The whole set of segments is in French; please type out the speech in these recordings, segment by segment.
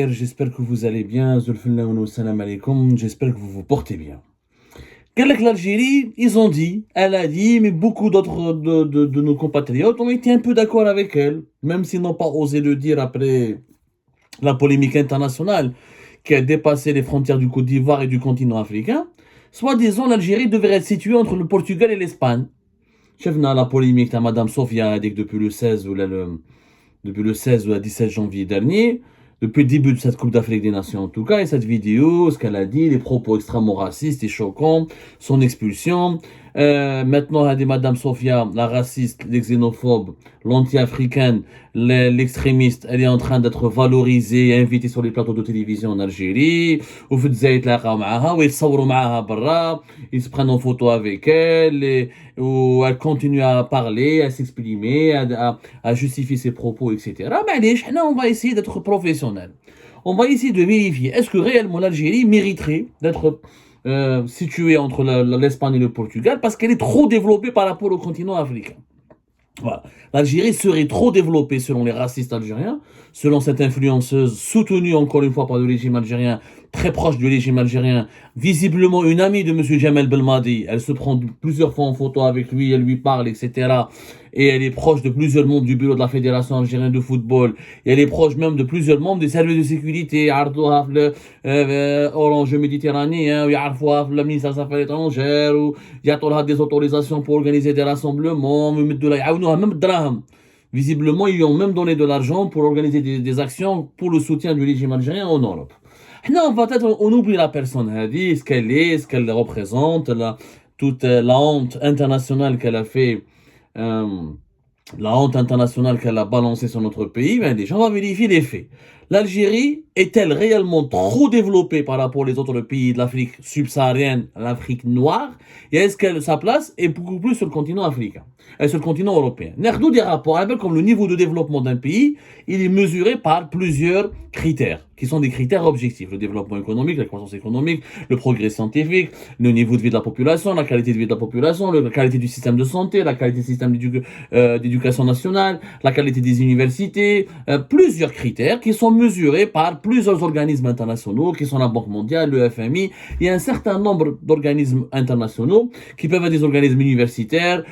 J'espère que vous allez bien. J'espère que vous vous portez bien. L'Algérie, ils ont dit, elle a dit, mais beaucoup d'autres de nos compatriotes ont été un peu d'accord avec elle, même s'ils n'ont pas osé le dire après la polémique internationale qui a dépassé les frontières du Côte d'Ivoire et du continent africain. Soit disant, l'Algérie devrait être située entre le Portugal et l'Espagne. Chef, la polémique de Madame Sofia a dit que depuis le 16 ou le 17 janvier dernier, depuis le début de cette Coupe d'Afrique des Nations en tout cas, et cette vidéo, ce qu'elle a dit, les propos extrêmement racistes et choquants, son expulsion. Maintenant, elle a dit Madame Sofia, la raciste, l'exxénophobe, l'anti-africaine, l'extrémiste, elle est en train d'être valorisée et invitée sur les plateaux de télévision en Algérie. Ils se prennent en photo avec elle, où elle continue à parler, à s'exprimer, à justifier ses propos, etc. Mais on va essayer d'être professionnel. On va essayer de vérifier, est-ce que réellement l'Algérie mériterait d'être située entre l'Espagne et le Portugal, parce qu'elle est trop développée par rapport au continent africain. Voilà. L'Algérie serait trop développée selon les racistes algériens, selon cette influenceuse soutenue encore une fois par le régime algérien, très proche du régime algérien, visiblement une amie de M. Jamel Belmadi. Elle se prend plusieurs fois en photo avec lui, elle lui parle, etc. Et elle est proche de plusieurs membres du bureau de la Fédération algérienne de football. Et elle est proche même de plusieurs membres des services de sécurité, Orange Méditerranée, le ministère des Affaires étrangères, il y a des autorisations pour organiser des rassemblements, même drame. Visiblement, ils lui ont même donné de l'argent pour organiser des actions pour le soutien du régime algérien en Europe. Non, peut-être on oublie la personne, ce qu'elle représente, toute la honte internationale qu'elle a fait, euh, la honte internationale qu'elle a balancée sur notre pays. Ben déjà, on va vérifier les faits. L'Algérie est-elle réellement trop développée par rapport aux autres pays de l'Afrique subsaharienne, l'Afrique noire, et est-ce que sa place est beaucoup plus sur le continent africain et sur le continent européen? Nous des rapports, comme le niveau de développement d'un pays, il est mesuré par plusieurs critères, qui sont des critères objectifs. Le développement économique, la croissance économique, le progrès scientifique, le niveau de vie de la population, la qualité de vie de la population, la qualité du système de santé, la qualité du système d'éducation nationale, la qualité des universités, plusieurs critères qui sont mesurés par plusieurs organismes internationaux, qui sont la Banque mondiale, le FMI. Il y a un certain nombre d'organismes internationaux qui peuvent être des organismes universitaires,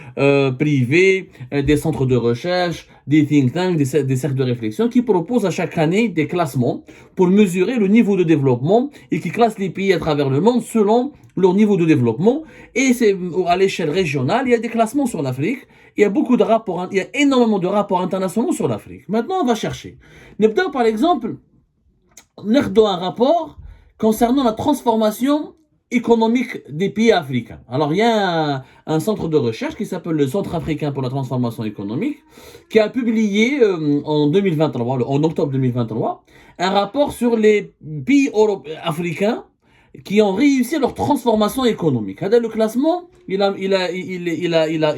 privés, des centres de recherche, des think tanks, des cercles de réflexion qui proposent à chaque année des classements pour mesurer le niveau de développement et qui classent les pays à travers le monde selon leur niveau de développement. Et c'est à l'échelle régionale, il y a des classements sur l'Afrique. Il y a beaucoup de rapports, il y a énormément de rapports internationaux sur l'Afrique. Maintenant, on va chercher. Par exemple, on a un rapport concernant la transformation économique des pays africains. Alors, il y a un centre de recherche qui s'appelle le Centre africain pour la transformation économique, qui a publié en 2023, en octobre 2023, un rapport sur les pays africains qui ont réussi leur transformation économique. Le classement, il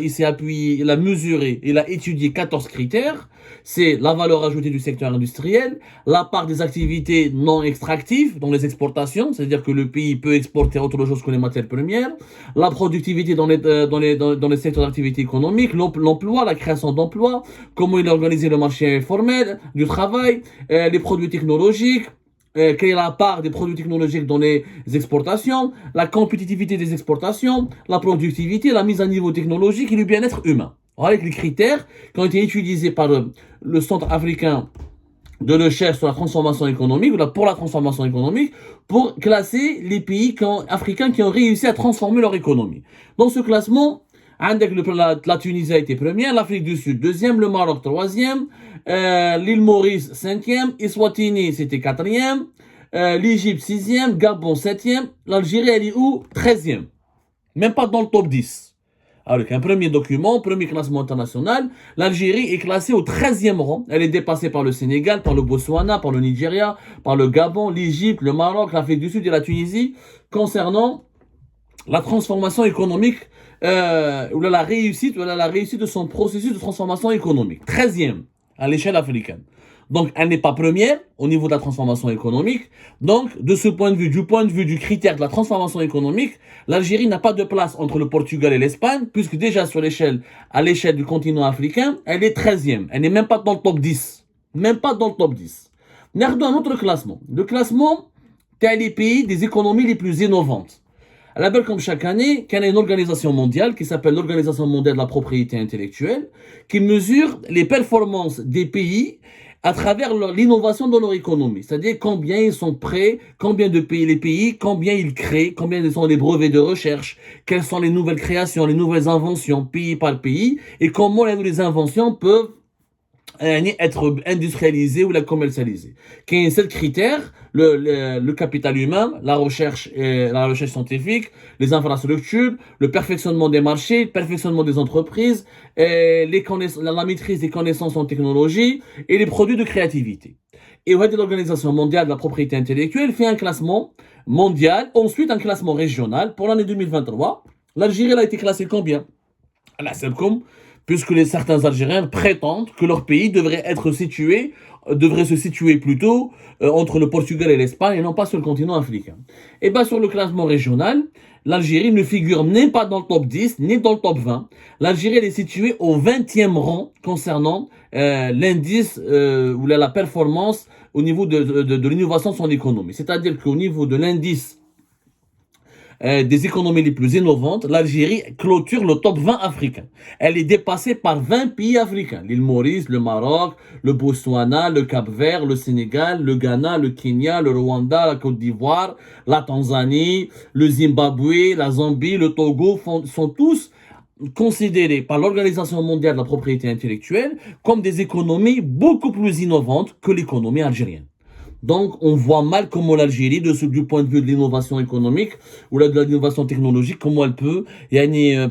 s'est appuyé, il a mesuré, il a étudié 14 critères. C'est la valeur ajoutée du secteur industriel, la part des activités non extractives dans les exportations, c'est-à-dire que le pays peut exporter autre chose que les matières premières, la productivité dans les secteurs d'activité économique, l'emploi, la création d'emplois, comment il a organisé le marché formel du travail, les produits technologiques, quelle est la part des produits technologiques dans les exportations, la compétitivité des exportations, la productivité, la mise à niveau technologique et le bien-être humain. Avec les critères qui ont été utilisés par le Centre africain de recherche sur la transformation économique, ou pour la transformation économique, pour classer les pays africains qui ont réussi à transformer leur économie. Dans ce classement, la Tunisie a été première, l'Afrique du Sud deuxième, le Maroc troisième, l'île Maurice cinquième, Eswatini c'était quatrième, l'Égypte sixième, Gabon septième, l'Algérie elle est où? 13e. Même pas dans le top 10. Avec un premier document, premier classement international, l'Algérie est classée au 13e rang. Elle est dépassée par le Sénégal, par le Botswana, par le Nigeria, par le Gabon, l'Égypte, le Maroc, l'Afrique du Sud et la Tunisie concernant la transformation économique ou la réussite de son processus de transformation économique. 13e à l'échelle africaine. Donc, elle n'est pas première au niveau de la transformation économique. Donc, de ce point de vue, du point de vue du critère de la transformation économique, l'Algérie n'a pas de place entre le Portugal et l'Espagne, puisque déjà à l'échelle du continent africain, elle est 13e. Elle n'est même pas dans le top 10. même pas dans le top 10. Regardons un autre classement. Le classement, t'as les pays des économies les plus innovantes. À la belle, comme chaque année, il y a une organisation mondiale qui s'appelle l'Organisation mondiale de la propriété intellectuelle, qui mesure les performances des pays à travers l'innovation dans leur économie. C'est-à-dire combien ils sont prêts, combien de pays, les pays, combien ils créent, combien sont les brevets de recherche, quelles sont les nouvelles créations, les nouvelles inventions, pays par pays, et comment les inventions peuvent être industrialisé ou la commercialisé. Qui est un seul critère, le capital humain, la recherche scientifique, les infrastructures, le perfectionnement des marchés, le perfectionnement des entreprises, la maîtrise des connaissances en technologie et les produits de créativité. Et l'Organisation mondiale de la propriété intellectuelle fait un classement mondial, ensuite un classement régional pour l'année 2023. L'Algérie a été classée combien? La SEBCOM, puisque certains Algériens prétendent que leur pays devrait se situer plutôt entre le Portugal et l'Espagne et non pas sur le continent africain. Et bien sur le classement régional, l'Algérie ne figure ni pas dans le top 10, ni dans le top 20. L'Algérie est située au 20e rang concernant l'indice ou la performance au niveau de l'innovation de son économie. C'est-à-dire qu'au niveau de l'indice des économies les plus innovantes, l'Algérie clôture le top 20 africain. Elle est dépassée par 20 pays africains. L'île Maurice, le Maroc, le Botswana, le Cap-Vert, le Sénégal, le Ghana, le Kenya, le Rwanda, la Côte d'Ivoire, la Tanzanie, le Zimbabwe, la Zambie, le Togo sont tous considérés par l'Organisation mondiale de la propriété intellectuelle comme des économies beaucoup plus innovantes que l'économie algérienne. Donc, on voit mal comment l'Algérie, du point de vue de l'innovation économique ou de l'innovation technologique, comment elle peut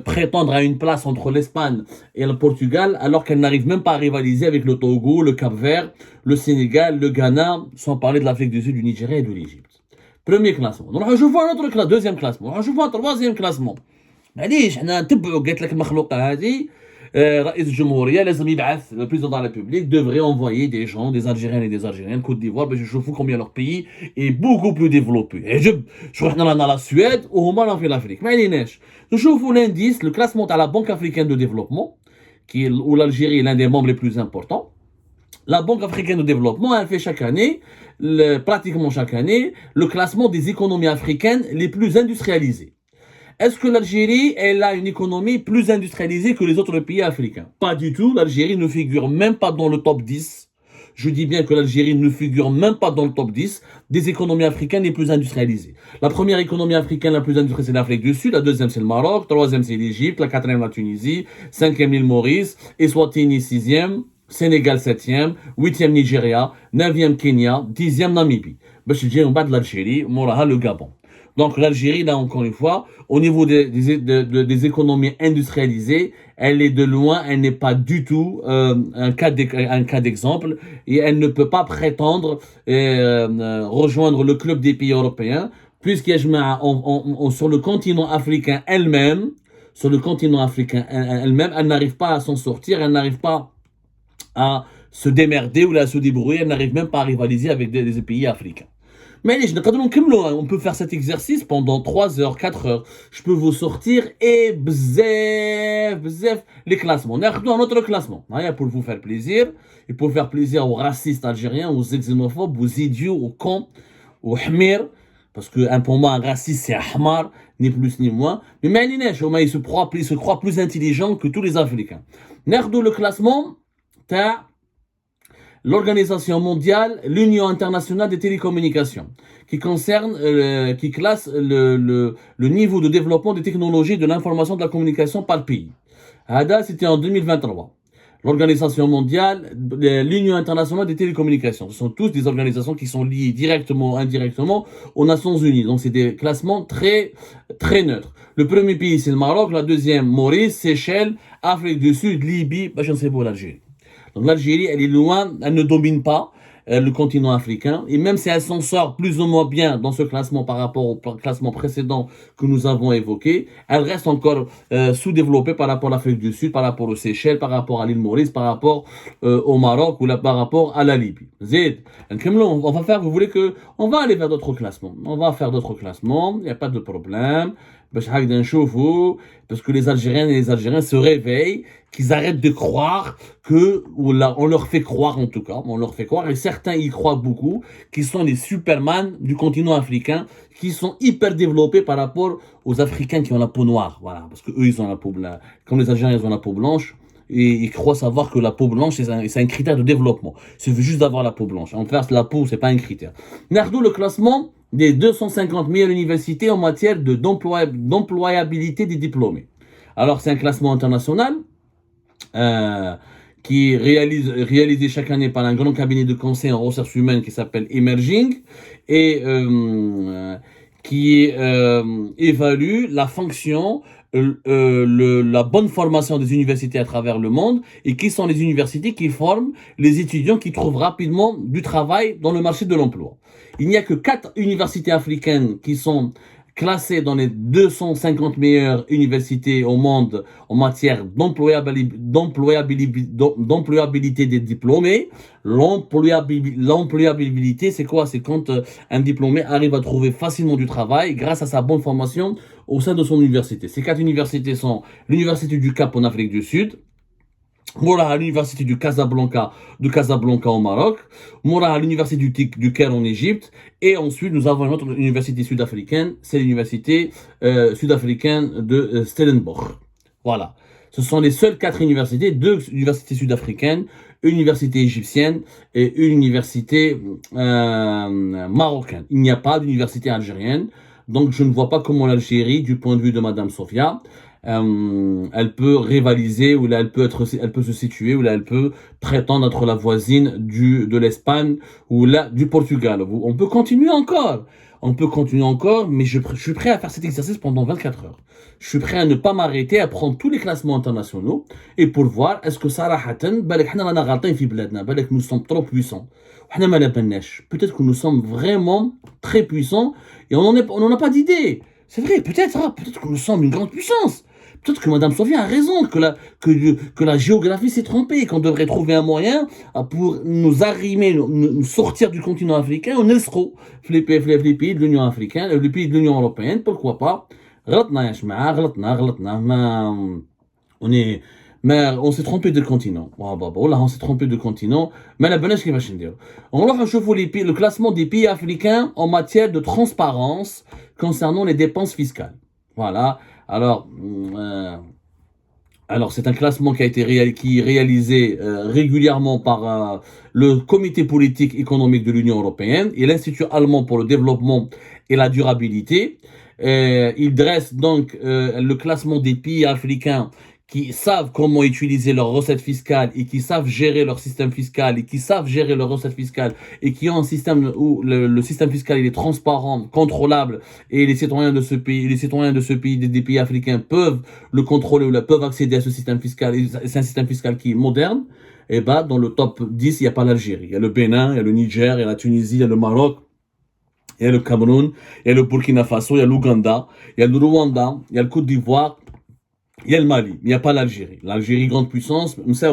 prétendre à une place entre l'Espagne et le Portugal, alors qu'elle n'arrive même pas à rivaliser avec le Togo, le Cap-Vert, le Sénégal, le Ghana, sans parler de l'Afrique du Sud, du Nigeria et de l'Égypte. Premier classement. Donc, je vois un autre classement, deuxième classement. Je vois un troisième classement. معليش حنا نتبعوا قالت لك المخلوقه هذه رئيس الجمهوريه لازم يبعث le président de la République devrait envoyer des gens, des Algériens et des Algériennes Côte d'Ivoire باش يشوفوا combien leur pays est beaucoup plus développé. عجب شو حنا رانا لا السويد وهما راهم في l'Afrique. ما عليناش نشوفوا l'indice, le classement à la Banque africaine de développement où l'Algérie est l'un des membres les plus importants. La Banque africaine de développement, elle fait chaque année, pratiquement chaque année, le classement des économies africaines les plus industrialisées. Est-ce que l'Algérie, elle a une économie plus industrialisée que les autres pays africains? Pas du tout. L'Algérie ne figure même pas dans le top 10. Je dis bien que l'Algérie ne figure même pas dans le top 10 des économies africaines les plus industrialisées. La première économie africaine la plus industrialisée, c'est l'Afrique du Sud. La deuxième, c'est le Maroc. La troisième, c'est l'Égypte. La quatrième, la Tunisie. Cinquième, l'île Maurice. Eswatini, sixième. Sénégal, septième. Huitième, Nigeria. Neuvième, Kenya. Dixième, Namibie. باش تجي من بعد l'Algérie, موراها le Gabon. Donc l'Algérie, là encore une fois, au niveau des économies industrialisées, elle est de loin, elle n'est pas du tout un cas d'exemple et elle ne peut pas prétendre rejoindre le club des pays européens puisqu'il y a sur le continent africain elle-même, elle n'arrive pas à s'en sortir, elle n'arrive pas à se démerder ou à se débrouiller, elle n'arrive même pas à rivaliser avec des pays africains. Mais allez, on peut faire cet exercice pendant 3 heures, 4 heures. Je peux vous sortir et bzef les classements. On a un autre classement. Pour vous faire plaisir et pour faire plaisir aux racistes algériens, aux xénophobes, aux idiots, aux cons, aux hmir. Parce que pour moi, un raciste, c'est ahmar, ni plus ni moins. Mais il se croit plus intelligent que tous les Africains. Nerdo le classement, t'as l'Organisation mondiale, l'Union internationale des télécommunications, qui classe le niveau de développement des technologies de l'information et de la communication par pays. Hada, c'était en 2023. L'Organisation mondiale, l'Union internationale des télécommunications. Ce sont tous des organisations qui sont liées directement ou indirectement aux Nations Unies. Donc c'est des classements très, très neutres. Le premier pays, c'est le Maroc. La deuxième, Maurice, Seychelles, Afrique du Sud, Libye, je ne sais pas, l'Algérie. Donc l'Algérie, elle est loin, elle ne domine pas le continent africain. Et même si elle s'en sort plus ou moins bien dans ce classement par rapport au classement précédent que nous avons évoqué, elle reste encore sous-développée par rapport à l'Afrique du Sud, par rapport aux Seychelles, par rapport à l'île Maurice, par rapport au Maroc ou par rapport à la Libye. Zed, on va aller vers d'autres classements. On va faire d'autres classements, il n'y a pas de problème. Parce que les Algériennes et les Algériens se réveillent, qu'ils arrêtent de croire que, ou là, on leur fait croire en tout cas, on leur fait croire, et certains y croient beaucoup, qui sont les Superman du continent africain, qui sont hyper développés par rapport aux Africains qui ont la peau noire. Voilà, parce que eux, ils ont la peau blanche. Comme les Algériens, ils ont la peau blanche, et ils croient savoir que la peau blanche, c'est un critère de développement. Il suffit juste d'avoir la peau blanche. En fait, la peau, c'est pas un critère. Nardou, le classement des 250 meilleures universités en matière d'employabilité des diplômés. Alors, c'est un classement international euh, qui est réalisé chaque année par un grand cabinet de conseil en ressources humaines qui s'appelle Emerging et qui évalue la fonction, la bonne formation des universités à travers le monde et qui sont les universités qui forment les étudiants qui trouvent rapidement du travail dans le marché de l'emploi. Il n'y a que 4 universités africaines qui sont classées dans les 250 meilleures universités au monde en matière d'employabilité des diplômés. L'employabilité, c'est quoi? C'est quand un diplômé arrive à trouver facilement du travail grâce à sa bonne formation au sein de son université. Ces 4 universités sont l'Université du Cap en Afrique du Sud, Moura à l'université de Casablanca au Maroc, Moura à l'université du Caire en Égypte, et ensuite nous avons une autre université sud-africaine, c'est l'université sud-africaine de Stellenbosch. Voilà. Ce sont les seules 4 universités, 2 universités sud-africaines, une université égyptienne et une université marocaine. Il n'y a pas d'université algérienne, donc je ne vois pas comment l'Algérie, du point de vue de Madame Sofia, elle peut rivaliser, ou là elle peut se situer, ou là elle peut prétendre être la voisine de l'Espagne ou là du Portugal. On peut continuer encore. Mais je suis prêt à faire cet exercice pendant 24 heures. Je suis prêt à ne pas m'arrêter, à prendre tous les classements internationaux et pour voir est-ce que sarahatan, nous sommes trop puissants. Peut-être que nous sommes vraiment très puissants et on n'en a pas d'idée. C'est vrai, peut-être que nous sommes une grande puissance. Peut-être que Madame Sofia a raison, que la géographie s'est trompée, qu'on devrait trouver un moyen pour nous arrimer, nous sortir du continent africain, on est trop, les pays de l'Union africaine, les pays de l'Union européenne, pourquoi pas. On s'est trompé de continent. On s'est trompé de continent. Mais la bonne chose qui va changer. On va rechercher le classement des pays africains en matière de transparence concernant les dépenses fiscales. Voilà. Alors, c'est un classement qui est réalisé régulièrement par le Comité politique économique de l'Union européenne et l'Institut allemand pour le développement et la durabilité. Il dresse donc le classement des pays africains qui savent comment utiliser leurs recettes fiscales et qui savent gérer leur système fiscal et qui savent gérer leurs recettes fiscales et qui ont un système où le système fiscal il est transparent, contrôlable et les citoyens de ce pays, des pays africains peuvent le contrôler ou peuvent accéder à ce système fiscal. Et c'est un système fiscal qui est moderne. Et bah, dans le top 10, il n'y a pas l'Algérie. Il y a le Bénin, il y a le Niger, il y a la Tunisie, il y a le Maroc, il y a le Cameroun, il y a le Burkina Faso, il y a l'Ouganda, il y a le Rwanda, il y a le Côte d'Ivoire, il y a le Mali, il n'y a pas l'Algérie. L'Algérie, grande puissance, les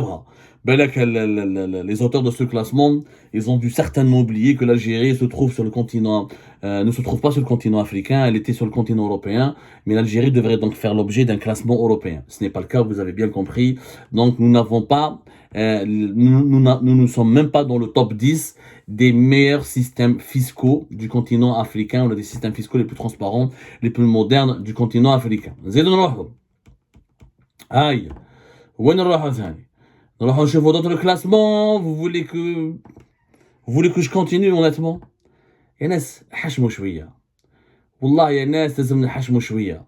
auteurs de ce classement, ils ont dû certainement oublier que l'Algérie se trouve sur le continent, ne se trouve pas sur le continent africain, elle était sur le continent européen, mais l'Algérie devrait donc faire l'objet d'un classement européen. Ce n'est pas le cas, vous avez bien compris. Donc nous n'avons pas, nous ne sommes même pas dans le top 10 des meilleurs systèmes fiscaux du continent africain, ou des systèmes fiscaux les plus transparents, les plus modernes du continent africain. Aïe. Où est-ce que vous dans le classement? Vous voulez que je continue honnêtement? يا ناس حشموا شوية. والله يا ناس لازم نحشموا شوية.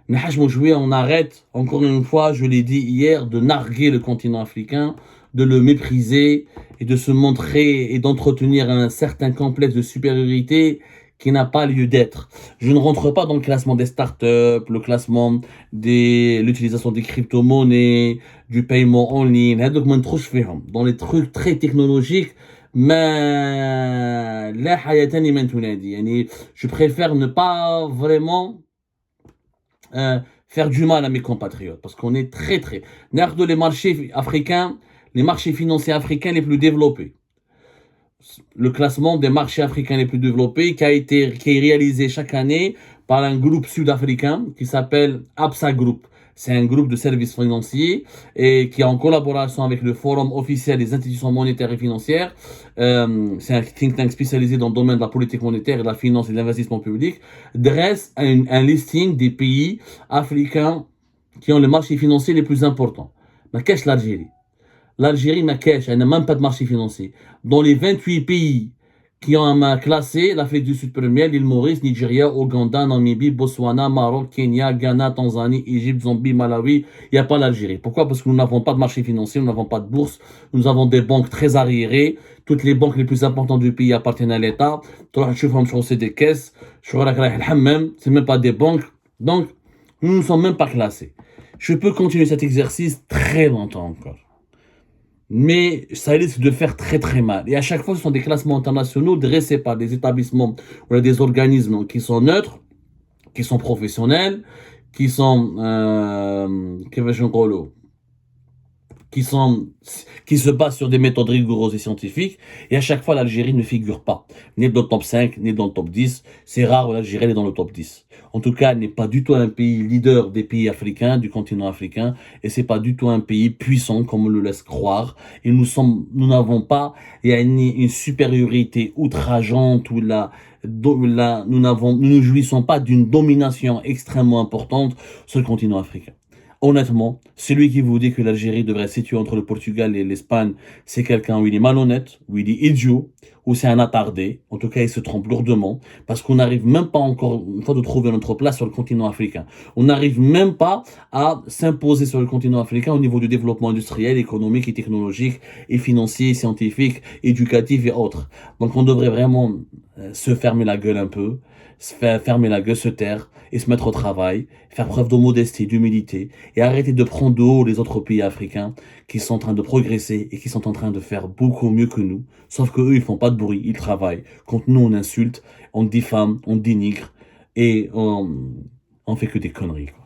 نحشموا شوية, on arrête, encore une fois, je l'ai dit hier, de narguer le continent africain, de le mépriser et de se montrer et d'entretenir un certain complexe de supériorité qui n'a pas lieu d'être. Je ne rentre pas dans le classement des startups, le classement l'utilisation des crypto-monnaies, du paiement en ligne, dans les trucs très technologiques, mais je préfère ne pas vraiment faire du mal à mes compatriotes, parce qu'on est très très... Les marchés africains, les marchés financiers africains les plus développés. Le classement des marchés africains les plus développés qui est réalisé chaque année par un groupe sud-africain qui s'appelle Absa Group. C'est un groupe de services financiers et qui est en collaboration avec le Forum officiel des institutions monétaires et financières. C'est un think tank spécialisé dans le domaine de la politique monétaire et de la finance et de l'investissement public. Dresse un listing des pays africains qui ont les marchés financiers les plus importants. Mais qu'est-ce l'Algérie? L'Algérie, ma cash, elle n'a même pas de marché financier. Dans les 28 pays qui ont un main classé, l'Afrique du Sud première, l'île Maurice, Nigeria, Ouganda, Namibie, Botswana, Maroc, Kenya, Ghana, Tanzanie, Égypte, Zambie, Malawi, il n'y a pas l'Algérie. Pourquoi? Parce que nous n'avons pas de marché financier, nous n'avons pas de bourse, nous avons des banques très arriérées. Toutes les banques les plus importantes du pays appartiennent à l'État. C'est des caisses, c'est même pas des banques. Donc, nous ne sommes même pas classés. Je peux continuer cet exercice très longtemps encore. Mais ça risque de faire très très mal. Et à chaque fois, ce sont des classements internationaux dressés par des établissements ou des organismes qui sont neutres, qui sont professionnels, qui sont, qui se basent sur des méthodes rigoureuses et scientifiques. Et à chaque fois, l'Algérie ne figure pas. Ni dans le top 5, ni dans le top 10. C'est rare où l'Algérie est dans le top 10. En tout cas, elle n'est pas du tout un pays leader des pays africains, du continent africain. Et c'est pas du tout un pays puissant, comme on le laisse croire. Et nous n'avons pas, il y a une supériorité outrageante où nous ne jouissons pas d'une domination extrêmement importante sur le continent africain. Honnêtement, celui qui vous dit que l'Algérie devrait se situer entre le Portugal et l'Espagne, c'est quelqu'un où il est malhonnête, où il est idiot, où c'est un attardé. En tout cas, il se trompe lourdement, parce qu'on n'arrive même pas encore une fois de trouver notre place sur le continent africain. On n'arrive même pas à s'imposer sur le continent africain au niveau du développement industriel, économique et technologique, et financier, scientifique, éducatif et autres. Donc on devrait vraiment se fermer la gueule un peu, se faire fermer la gueule, se taire et se mettre au travail, faire preuve de modestie, d'humilité et arrêter de prendre de haut les autres pays africains qui sont en train de progresser et qui sont en train de faire beaucoup mieux que nous. Sauf que eux, ils font pas de bruit, ils travaillent. Quand nous, on insulte, on diffame, on dénigre et on fait que des conneries, quoi.